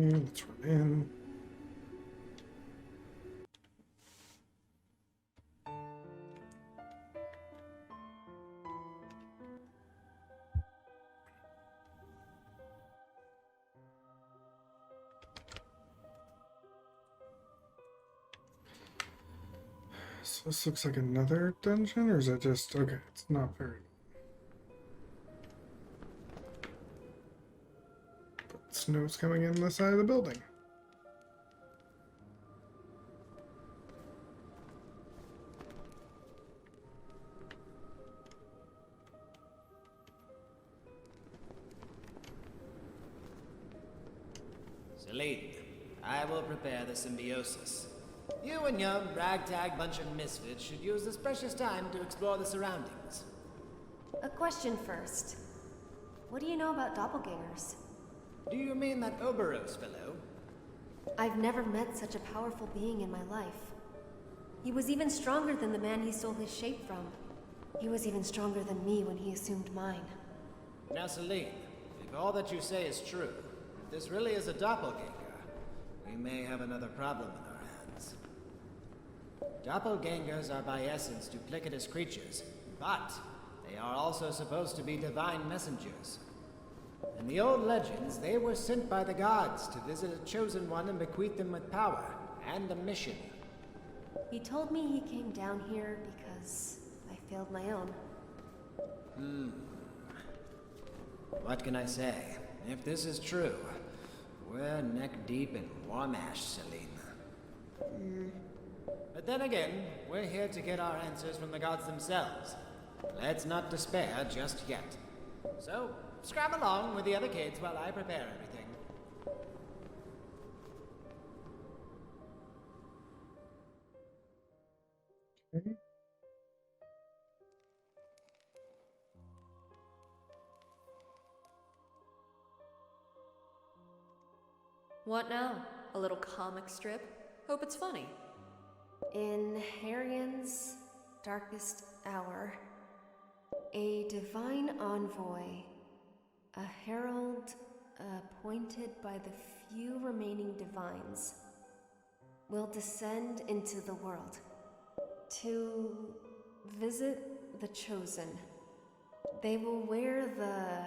Let's run in. So this looks like another dungeon, or is it just... Okay, it's not very... But snow's coming in the side of the building. Celine, I will prepare the symbiosis. You and your ragtag bunch of misfits should use this precious time to explore the surroundings. A question first. What do you know about doppelgangers? Do you mean that Oberos fellow? I've never met such a powerful being in my life. He was even stronger than the man he stole his shape from. He was even stronger than me when he assumed mine. Now, Celine, if all that you say is true, if this really is a doppelganger, we may have another problem in our hands. Doppelgangers are by essence duplicitous creatures, but they are also supposed to be divine messengers. In the old legends, they were sent by the gods to visit a chosen one and bequeath them with power and a mission. He told me he came down here because I failed my own. What can I say? If this is true, we're neck deep in Warmash, Celine. But then again, we're here to get our answers from the gods themselves. Let's not despair just yet. So, scram along with the other kids while I prepare everything. Okay. What now? A little comic strip? Hope it's funny. In Heryon's darkest hour, a divine envoy, a herald appointed by the few remaining divines, will descend into the world to visit the chosen. They will wear the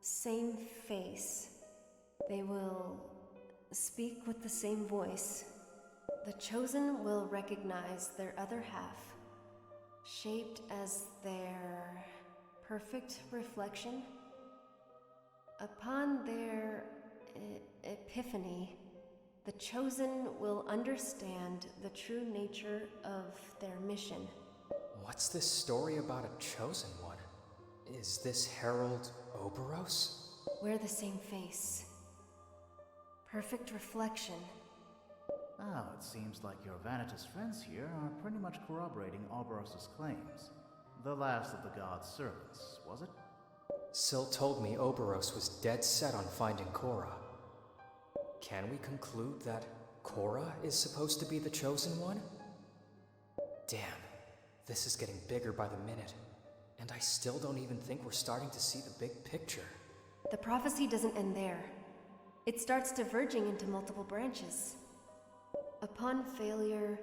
same face. They will speak with the same voice. The chosen will recognize their other half, shaped as their perfect reflection. Upon their epiphany, the chosen will understand the true nature of their mission. What's this story about a chosen one? Is this Herald Oberos? Wear the same face. Perfect reflection. Oh, it seems like your Vanitas friends here are pretty much corroborating Oberos's claims. The last of the god's servants, was it? Syl told me Oberos was dead set on finding Korra. Can we conclude that Korra is supposed to be the chosen one? Damn, this is getting bigger by the minute, and I still don't even think we're starting to see the big picture. The prophecy doesn't end there. It starts diverging into multiple branches. Upon failure,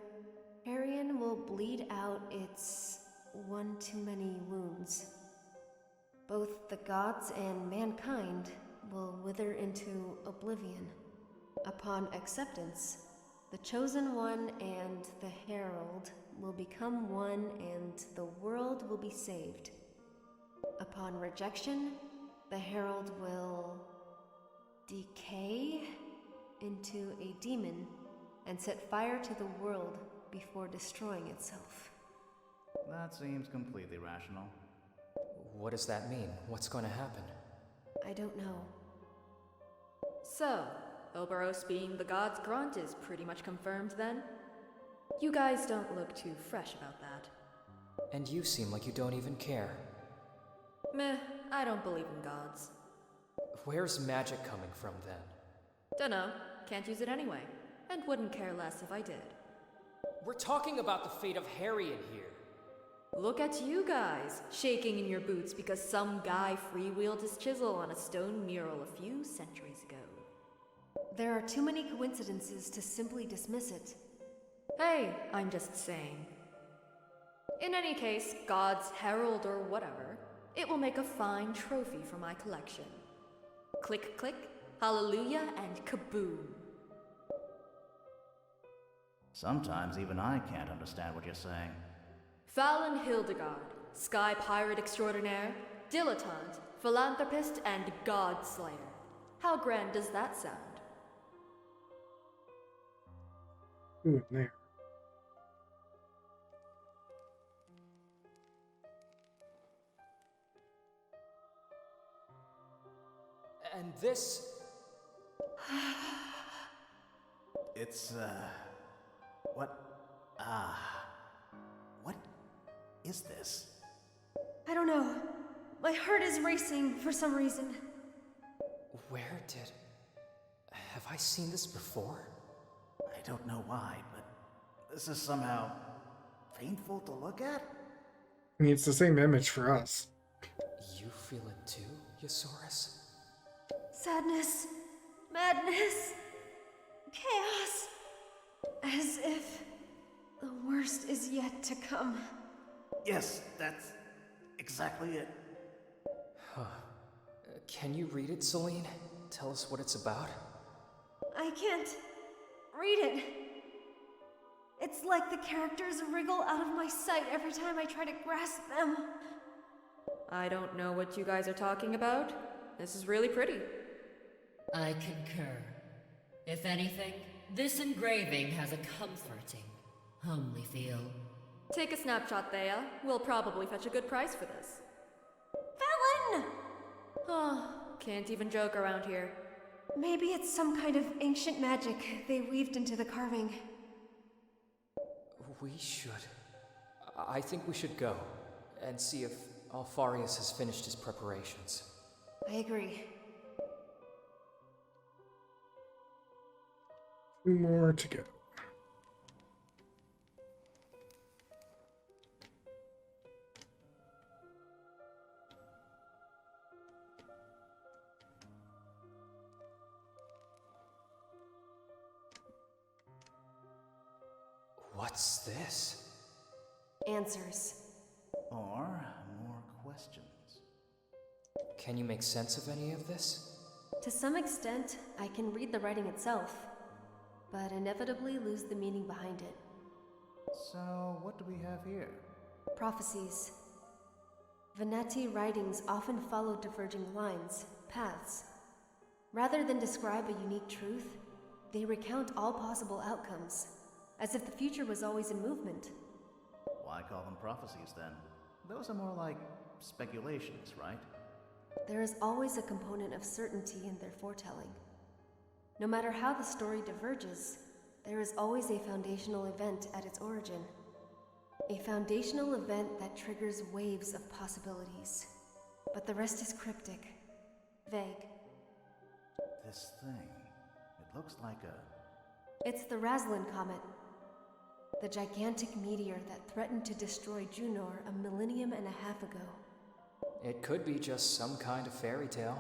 Heryon will bleed out its one too many wounds. Both the gods and mankind will wither into oblivion. Upon acceptance, the Chosen One and the Herald will become one and the world will be saved. Upon rejection, the Herald will decay into a demon and set fire to the world before destroying itself. That seems completely rational. What does that mean? What's going to happen? I don't know. So, Oberos being the god's grunt is pretty much confirmed then? You guys don't look too fresh about that. And you seem like you don't even care. Meh, I don't believe in gods. Where's magic coming from then? Dunno, can't use it anyway. And wouldn't care less if I did. We're talking about the fate of Heryon here. Look at you guys, shaking in your boots because some guy freewheeled his chisel on a stone mural a few centuries ago. There are too many coincidences to simply dismiss it. Hey, I'm just saying. In any case, God's herald or whatever, it will make a fine trophy for my collection. Click, click, hallelujah, and kaboom. Sometimes even I can't understand what you're saying. Fallon Hildegard, sky pirate extraordinaire, dilettante, philanthropist, and godslayer. How grand does that sound? Ooh, there. And this... It's, what? What is this? I don't know. My heart is racing for some reason. Where did... Have I seen this before? I don't know why, but this is somehow painful to look at. I mean, it's the same image for us. You feel it too, Yosaurus? Sadness, madness, chaos. As if the worst is yet to come. Yes, that's exactly it. Can you read it, Celine? Tell us what it's about? I can't read it. It's like the characters wriggle out of my sight every time I try to grasp them. I don't know what you guys are talking about. This is really pretty. I concur. If anything, this engraving has a comforting, homely feel. Take a snapshot, Thea. We'll probably fetch a good price for this. Fallon! Oh, can't even joke around here. Maybe it's some kind of ancient magic they weaved into the carving. We should... I think we should go and see if Alfarius has finished his preparations. I agree. 2 more to go. What's this? Answers. Or more questions. Can you make sense of any of this? To some extent, I can read the writing itself, but inevitably lose the meaning behind it. So, what do we have here? Prophecies. Venati writings often follow diverging lines, paths. Rather than describe a unique truth, they recount all possible outcomes, as if the future was always in movement. Why call them prophecies then? Those are more like speculations, right? There is always a component of certainty in their foretelling. No matter how the story diverges, there is always a foundational event at its origin. A foundational event that triggers waves of possibilities. But the rest is cryptic, vague. This thing, it looks like a... It's the Raslin Comet, the gigantic meteor that threatened to destroy Junor a millennium and a half ago. It could be just some kind of fairy tale.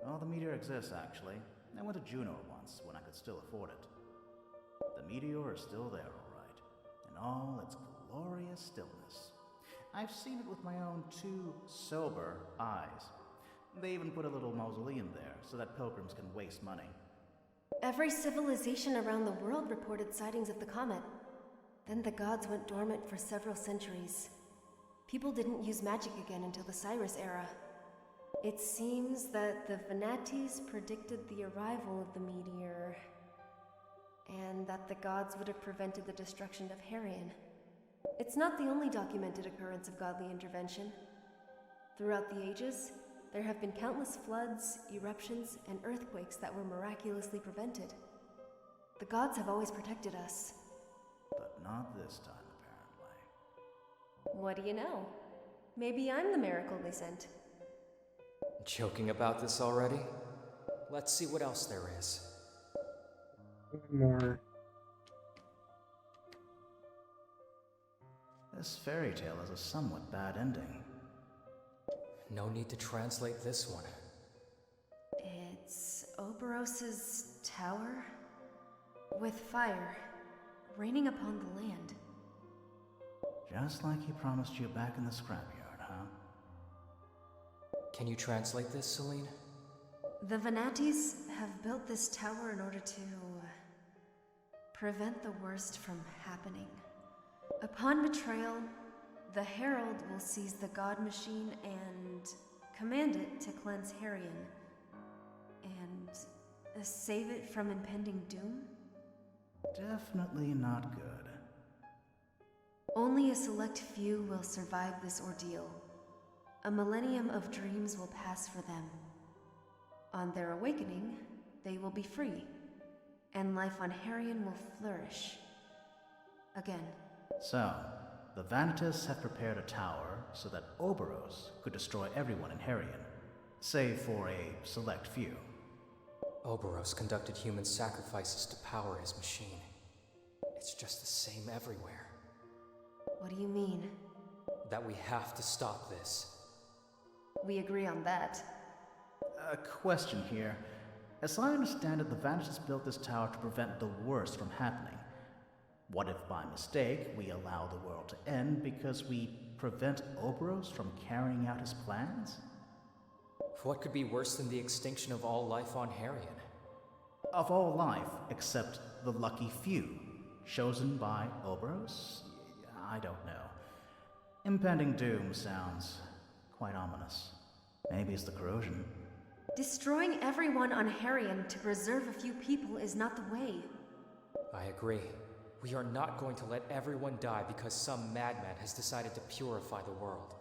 Oh, the meteor exists, actually. I went to Juno once, when I could still afford it. The meteor is still there, all right, in all its glorious stillness. I've seen it with my own 2 sober eyes. They even put a little mausoleum there, so that pilgrims can waste money. Every civilization around the world reported sightings of the comet. Then the gods went dormant for several centuries. People didn't use magic again until the Cyrus era. It seems that the Venatis predicted the arrival of the meteor, and that the gods would have prevented the destruction of Heryon. It's not the only documented occurrence of godly intervention. Throughout the ages, there have been countless floods, eruptions, and earthquakes that were miraculously prevented. The gods have always protected us. But not this time, apparently. What do you know? Maybe I'm the miracle they sent. Joking about this already? Let's see what else there is. 1 more. This fairy tale has a somewhat bad ending. No need to translate this one. It's Oberos's tower? With fire, raining upon the land. Just like he promised you back in the scrapyard, huh? Can you translate this, Celine? The Venatis have built this tower in order to prevent the worst from happening. Upon betrayal, the Herald will seize the God Machine and command it to cleanse Heryon and save it from impending doom? Definitely not good. Only a select few will survive this ordeal. A millennium of dreams will pass for them. On their awakening, they will be free, and life on Heryon will flourish. Again. So, the Vanitas have prepared a tower so that Oberos could destroy everyone in Heryon, save for a select few. Oberos conducted human sacrifices to power his machine. It's just the same everywhere. What do you mean? That we have to stop this. We agree on that. A question here. As I understand it, the Vanitas built this tower to prevent the worst from happening. What if by mistake we allow the world to end because we prevent Oberos from carrying out his plans? What could be worse than the extinction of all life on Heryon? Of all life, except the lucky few, chosen by Oberos? I don't know. Impending doom sounds quite ominous. Maybe it's the corrosion. Destroying everyone on Heryon to preserve a few people is not the way. I agree. We are not going to let everyone die because some madman has decided to purify the world.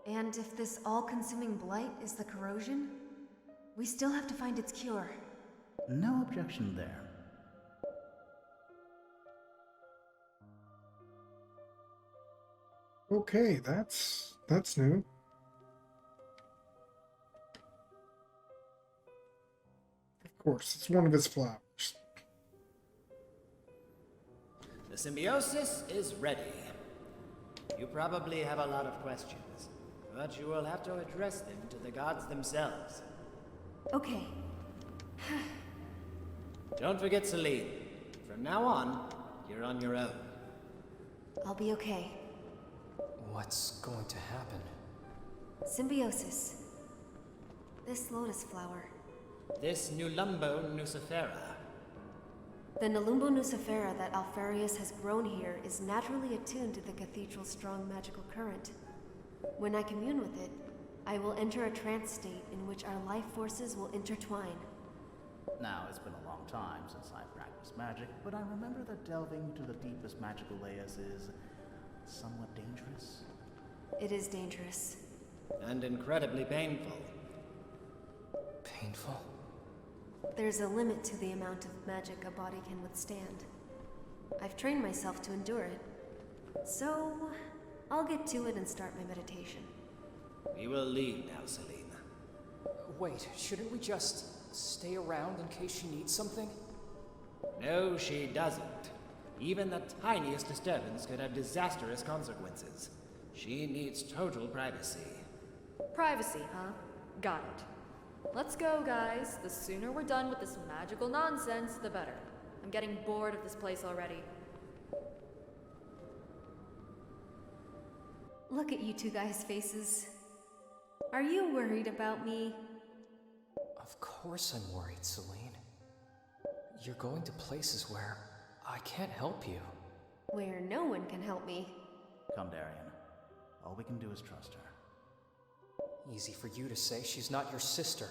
And if this all-consuming blight is the corrosion, we still have to find its cure. No objection there. Okay, that's new. Of course, it's one of his flowers. The symbiosis is ready. You probably have a lot of questions, but you will have to address them to the gods themselves. Okay. Don't forget Celine. From now on, you're on your own. I'll be okay. What's going to happen? Symbiosis. This lotus flower. This Nulumbo Nucifera. The Nulumbo Nucifera that Alfarius has grown here is naturally attuned to the cathedral's strong magical current. When I commune with it, I will enter a trance state in which our life forces will intertwine. Now, it's been a long time since I've practiced magic, but I remember that delving into the deepest magical layers is somewhat dangerous. It is dangerous. And incredibly painful. Painful? There's a limit to the amount of magic a body can withstand. I've trained myself to endure it. So, I'll get to it and start my meditation. We will leave now, Celine. Wait, shouldn't we just stay around in case she needs something? No, she doesn't. Even the tiniest disturbance could have disastrous consequences. She needs total privacy. Privacy, huh? Got it. Let's go, guys. The sooner we're done with this magical nonsense, the better. I'm getting bored of this place already. Look at you two guys' faces. Are you worried about me? Of course I'm worried, Celine. You're going to places where I can't help you. Where no one can help me. Come, Darian. All we can do is trust her. Easy for you to say, she's not your sister.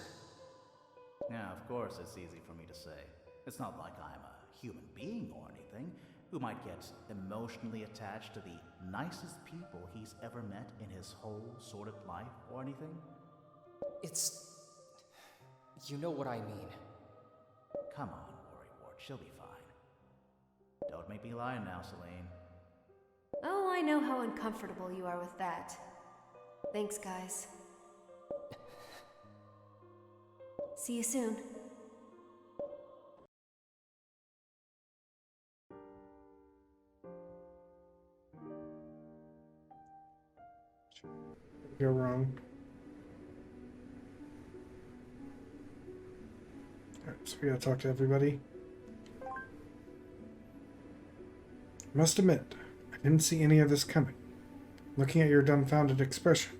Yeah, of course it's easy for me to say. It's not like I'm a human being or anything who might get emotionally attached to the nicest people he's ever met in his whole sordid life or anything. It's... you know what I mean. Come on, Worrywart, she'll be fine. Don't make me lie now, Celine. Oh, I know how uncomfortable you are with that. Thanks, guys. See you soon. Go wrong. so we gotta talk to everybody. I must admit, I didn't see any of this coming. Looking at your dumbfounded expression,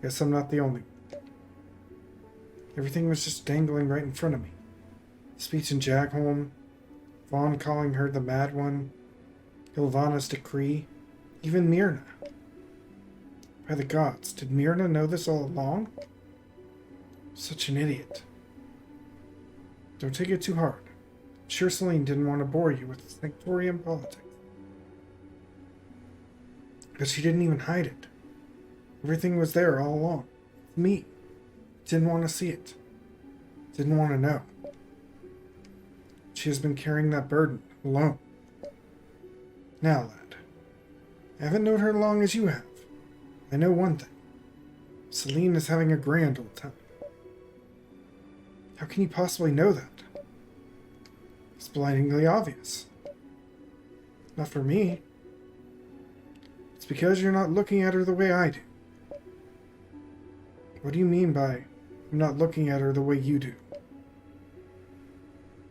guess I'm not the only one. Everything was just dangling right in front of me. The speech in Jagholm, Vaughn calling her the Mad One, Ilvana's decree, even Myrna. By the gods, did Myrna know this all along? Such an idiot. Don't take it too hard. I'm sure Celine didn't want to bore you with Sanctorium politics. But she didn't even hide it. Everything was there all along. Me. Didn't want to see it. Didn't want to know. She has been carrying that burden alone. Now, lad, I haven't known her long as you have. I know one thing. Celine is having a grand old time. How can you possibly know that? It's blindingly obvious. Not for me. It's because you're not looking at her the way I do. What do you mean by I'm not looking at her the way you do?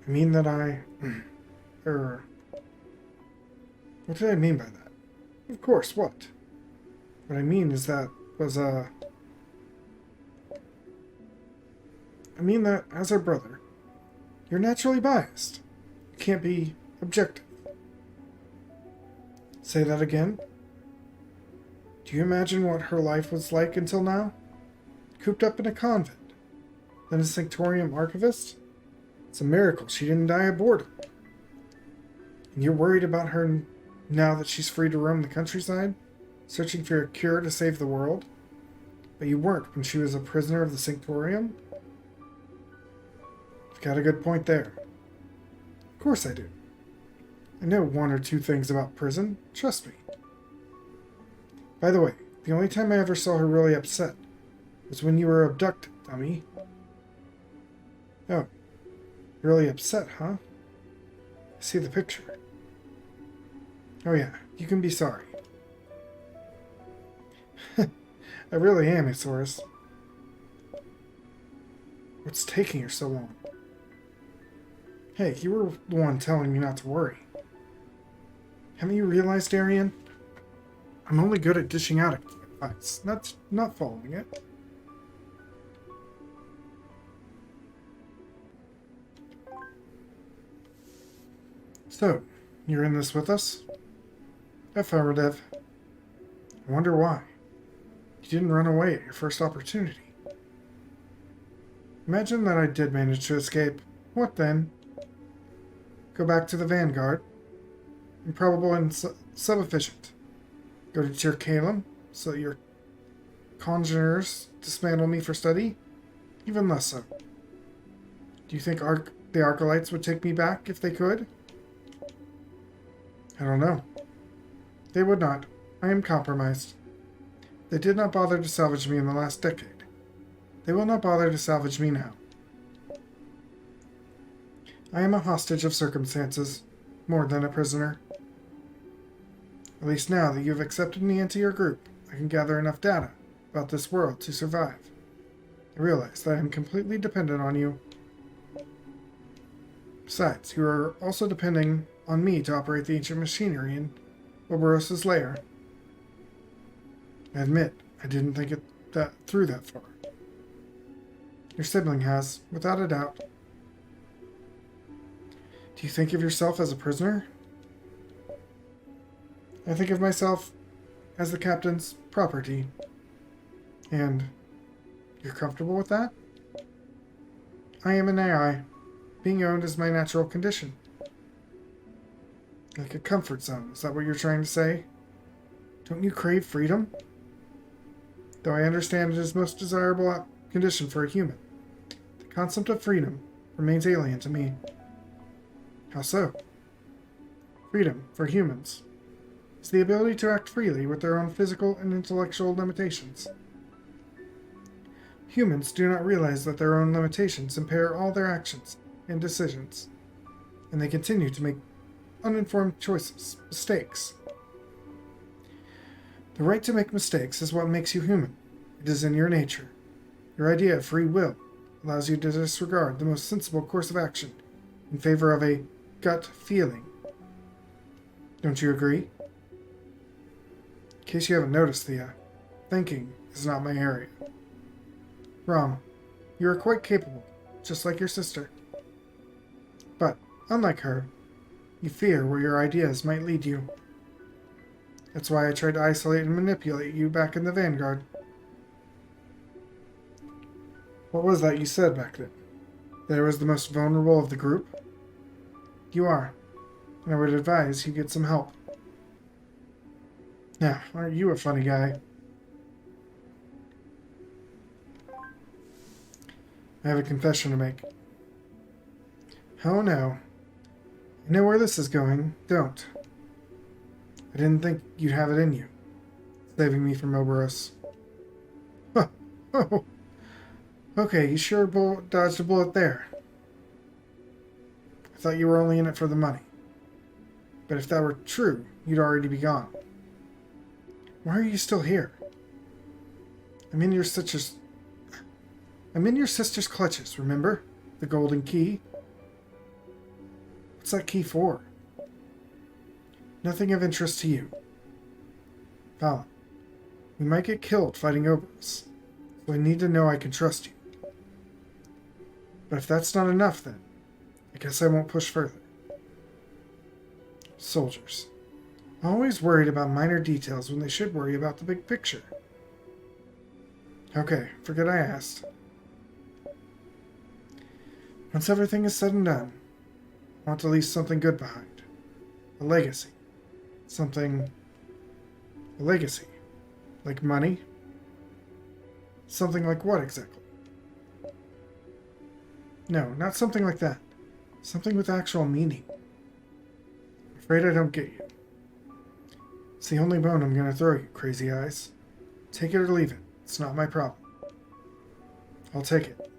I mean that what did I mean by that? Of course, what? What I mean is that I mean that, as her brother, you're naturally biased. You can't be objective. Say that again? Do you imagine what her life was like until now? Cooped up in a convent. Then a Sanctorium archivist? It's a miracle she didn't die of boredom. And you're worried about her now that she's free to roam the countryside, searching for a cure to save the world? But you weren't when she was a prisoner of the Sanctorium? You've got a good point there. Of course I do. I know one or two things about prison, trust me. By the way, the only time I ever saw her really upset was when you were abducted, dummy. Oh, really upset, huh? I see the picture. Oh yeah, you can be sorry. I really am, Isaurus. What's taking her so long? Hey, you were the one telling me not to worry. Haven't you realized, Heryon? I'm only good at dishing out advice, not following it. So, you're in this with us? Affirmative. I wonder why. You didn't run away at your first opportunity. Imagine that I did manage to escape. What then? Go back to the Vanguard. Improbable and sub-efficient. Go to Tircalum, so that your congeners dismantle me for study? Even less so. Do you think the Archelites would take me back if they could? I don't know. They would not. I am compromised. They did not bother to salvage me in the last decade. They will not bother to salvage me now. I am a hostage of circumstances, more than a prisoner. At least now that you have accepted me into your group, I can gather enough data about this world to survive. I realize that I am completely dependent on you. Besides, you are also depending on me to operate the ancient machinery in Oberos's lair. I admit, I didn't think it through that far. Your sibling has, without a doubt. Do you think of yourself as a prisoner? I think of myself as the captain's property. And you're comfortable with that? I am an AI. Being owned is my natural condition. Like a comfort zone, is that what you're trying to say? Don't you crave freedom? Though I understand it is most desirable condition for a human, the concept of freedom remains alien to me. How so? Freedom, for humans, is the ability to act freely with their own physical and intellectual limitations. Humans do not realize that their own limitations impair all their actions and decisions, and they continue to make uninformed choices, mistakes. The right to make mistakes is what makes you human. It is in your nature. Your idea of free will allows you to disregard the most sensible course of action in favor of a gut feeling. Don't you agree? In case you haven't noticed, Thea, thinking is not my area. Rom, you are quite capable, just like your sister. But, unlike her, you fear where your ideas might lead you. That's why I tried to isolate and manipulate you back in the Vanguard. What was that you said back then? That I was the most vulnerable of the group? You are, and I would advise you get some help. Now, aren't you a funny guy? I have a confession to make. Oh no. I know where this is going. Don't. I didn't think you'd have it in you, saving me from Oberos. Huh. Oh. Okay, you sure dodged a bullet there. I thought you were only in it for the money. But if that were true, you'd already be gone. Why are you still here? I'm in your sister's clutches, remember? The golden key. What's that key for? Nothing of interest to you. Fallon, we might get killed fighting Oberos, so I need to know I can trust you. But if that's not enough, then I guess I won't push further. Soldiers. Always worried about minor details when they should worry about the big picture. Okay, forget I asked. Once everything is said and done, I want to leave something good behind. A legacy. A legacy. Like money? Something like what exactly? No, not something like that. Something with actual meaning. I'm afraid I don't get you. It's the only bone I'm gonna throw you, crazy eyes. Take it or leave it. It's not my problem. I'll take it.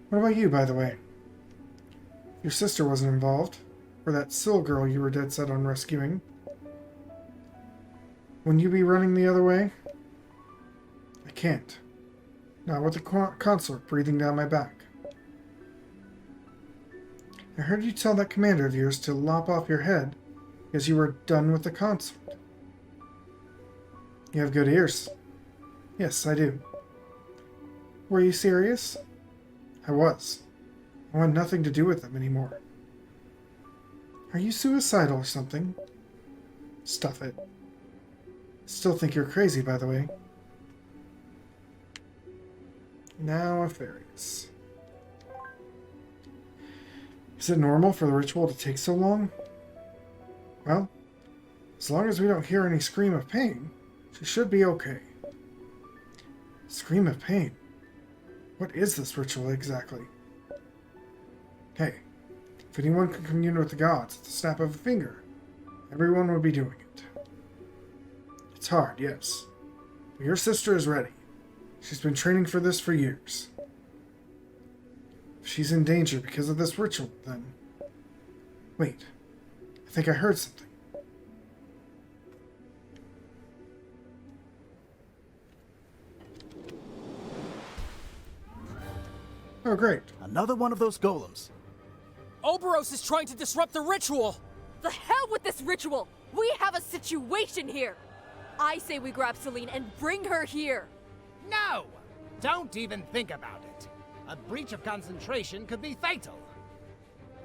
What about you, by the way? Your sister wasn't involved, or that Syl girl you were dead set on rescuing. Wouldn't you be running the other way? I can't. Not with the consort breathing down my back. I heard you tell that commander of yours to lop off your head because you were done with the consort. You have good ears. Yes, I do. Were you serious? I was. I want nothing to do with them anymore. Are you suicidal or something? Stuff it. Still think you're crazy, by the way. Now, Aquarius. Is it normal for the ritual to take so long? Well, as long as we don't hear any scream of pain, she should be okay. Scream of pain? What is this ritual exactly? Hey, if anyone could commune with the gods at the snap of a finger, everyone would be doing it. It's hard, yes. But your sister is ready. She's been training for this for years. If she's in danger because of this ritual, then... Wait, I think I heard something. Oh, great. Another one of those golems. Oberos is trying to disrupt the ritual! The hell with this ritual! We have a situation here! I say we grab Celine and bring her here! No! Don't even think about it. A breach of concentration could be fatal.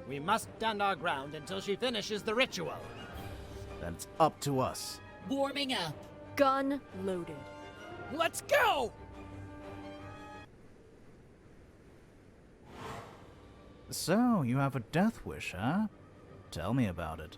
We must stand our ground until she finishes the ritual. Then it's up to us. Warming up. Gun loaded. Let's go! So, you have a death wish, huh? Tell me about it.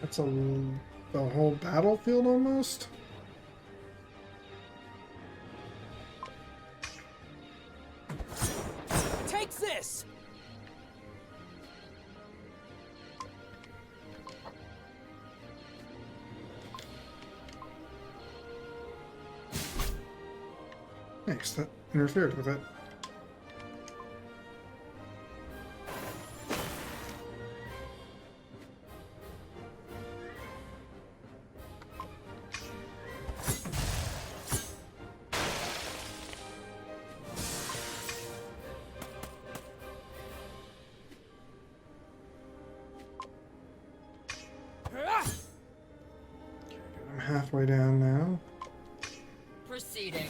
That's the whole battlefield almost? Take this! Nice, that interfered with it. I'm halfway down now. Proceeding.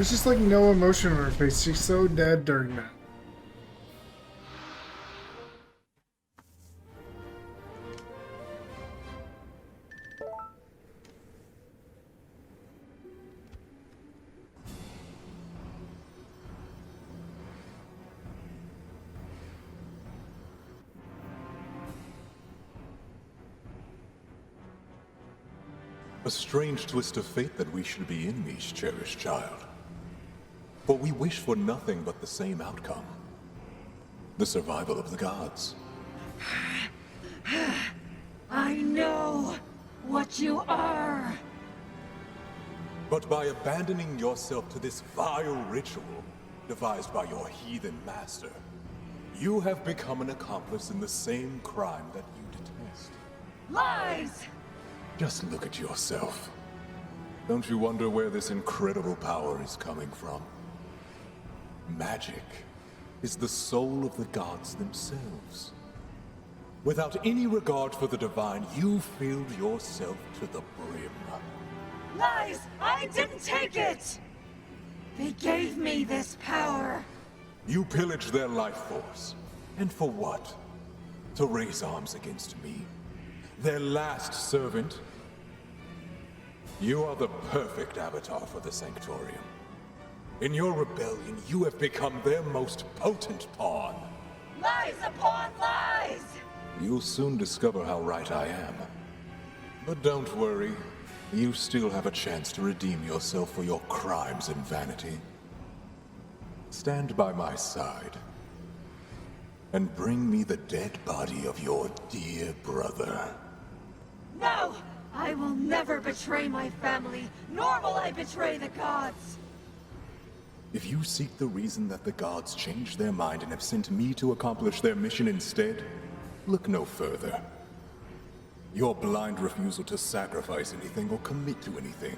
There's just like no emotion on her face. She's so dead during that. A strange twist of fate that we should be in, Mish, cherished child. For we wish for nothing but the same outcome. The survival of the gods. I know what you are. But by abandoning yourself to this vile ritual devised by your heathen master, you have become an accomplice in the same crime that you detest. Lies! Just look at yourself. Don't you wonder where this incredible power is coming from? Magic is the soul of the gods themselves. Without any regard for the divine, you filled yourself to the brim. Lies! I didn't take it! They gave me this power. You pillaged their life force. And for what? To raise arms against me? Their last servant? You are the perfect avatar for the Sanctorium. In your rebellion, you have become their most potent pawn. Lies upon lies! You'll soon discover how right I am. But don't worry, you still have a chance to redeem yourself for your crimes and vanity. Stand by my side, and bring me the dead body of your dear brother. No! I will never betray my family, nor will I betray the gods! If you seek the reason that the gods changed their mind and have sent me to accomplish their mission instead, look no further. Your blind refusal to sacrifice anything or commit to anything,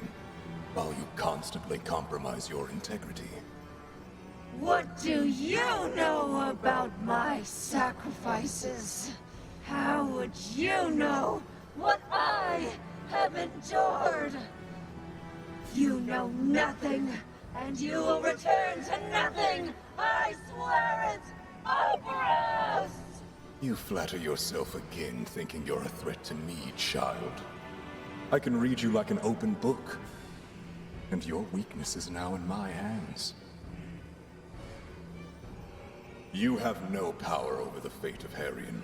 while you constantly compromise your integrity. What do you know about my sacrifices? How would you know what I have endured? You know nothing, and you will return to nothing! I swear it! Oberos! You flatter yourself again, thinking you're a threat to me, child. I can read you like an open book, and your weakness is now in my hands. You have no power over the fate of Heryon.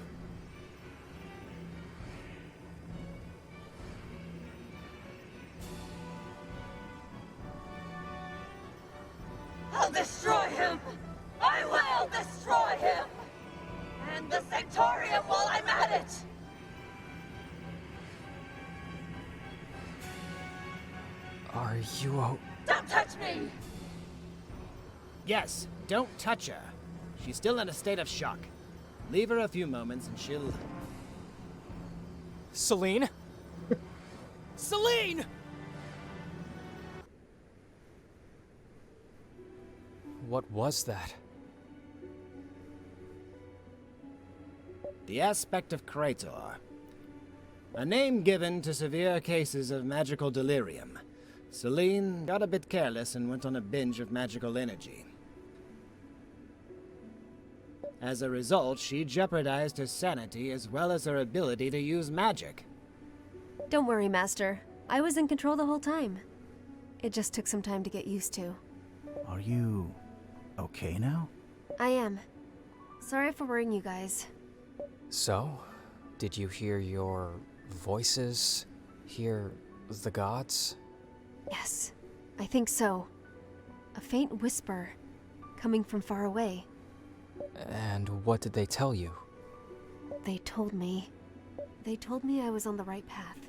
I'll destroy him! I will destroy him! And the Sanctorium while I'm at it! Are you Don't touch me! Yes, don't touch her. She's still in a state of shock. Leave her a few moments and she'll... Celine? Celine! What was that? the aspect of Krator. A name given to severe cases of magical delirium. Selene got a bit careless and went on a binge of magical energy. As a result, she jeopardized her sanity as well as her ability to use magic. Don't worry, Master. I was in control the whole time. It just took some time to get used to. Are you okay now? I am. Sorry for worrying you guys. So, did you hear your voices? Hear the gods? Yes, I think so. A faint whisper, coming from far away. And what did they tell you? They told me I was on the right path.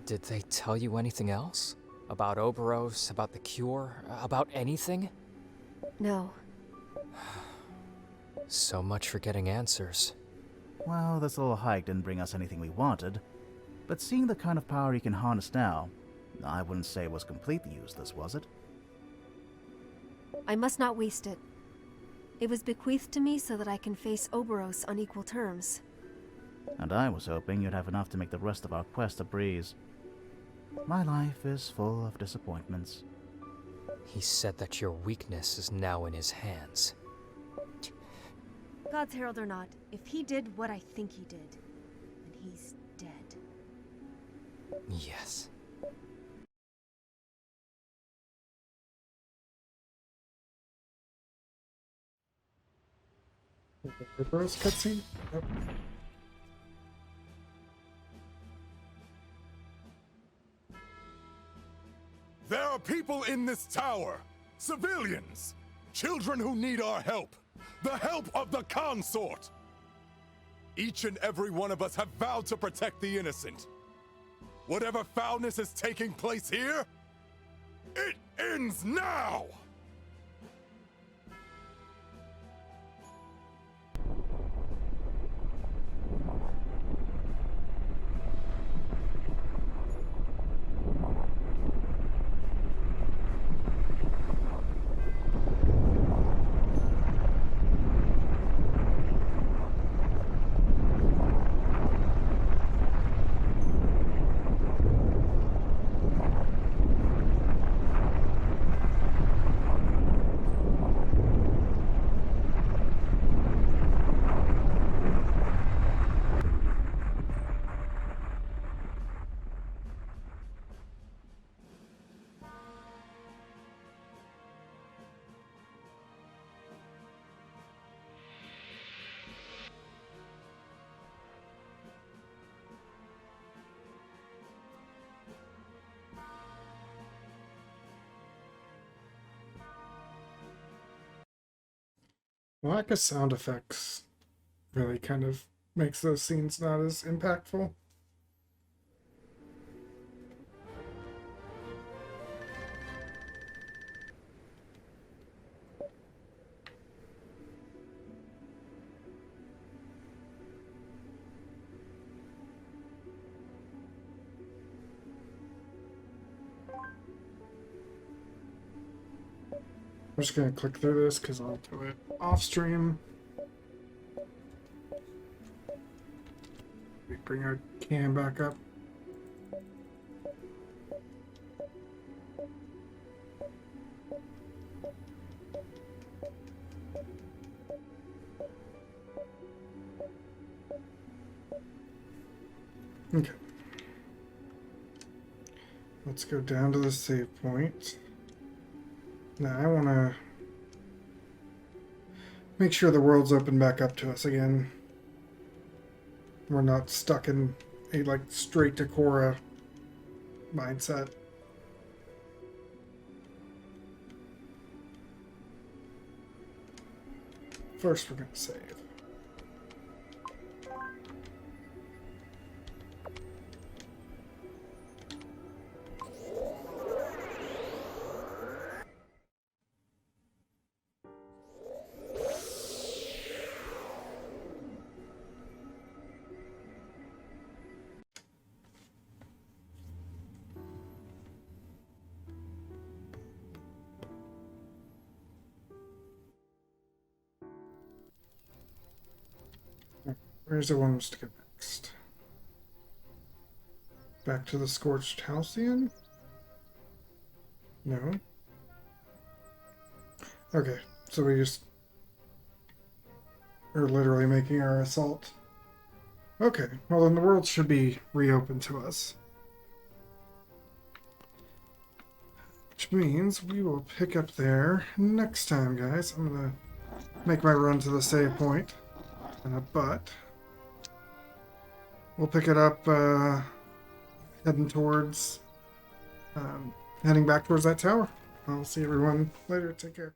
Did they tell you anything else? About Oberos, about the cure, about anything? No. So much for getting answers. Well, this little hike didn't bring us anything we wanted, but seeing the kind of power he can harness now, I wouldn't say it was completely useless, was it? I must not waste it. It was bequeathed to me so that I can face Oberos on equal terms. And I was hoping you'd have enough to make the rest of our quest a breeze. My life is full of disappointments. He said that your weakness is now in his hands. God's Herald or not, if he did what I think he did, then he's dead. Yes. The Oberos cutscene? Yep. There are people in this tower! Civilians! Children who need our help! The help of the consort! Each and every one of us have vowed to protect the innocent. Whatever foulness is taking place here, it ends now! Lack of sound effects really kind of makes those scenes not as impactful. I'm just gonna click through this because I'll do it off stream. We bring our cam back up. Okay. Let's go down to the save point. Now I want to make sure the world's open back up to us again. We're not stuck in a like straight to Korra mindset. First we're going to save. Where's the one to go next? Back to the Scorched Halcyon? No. Okay, so we just are literally making our assault. Okay, well then the world should be reopened to us. Which means we will pick up there next time, guys. I'm gonna make my run to the save point. But we'll pick it up heading towards, heading back towards that tower. I'll see everyone later. Take care.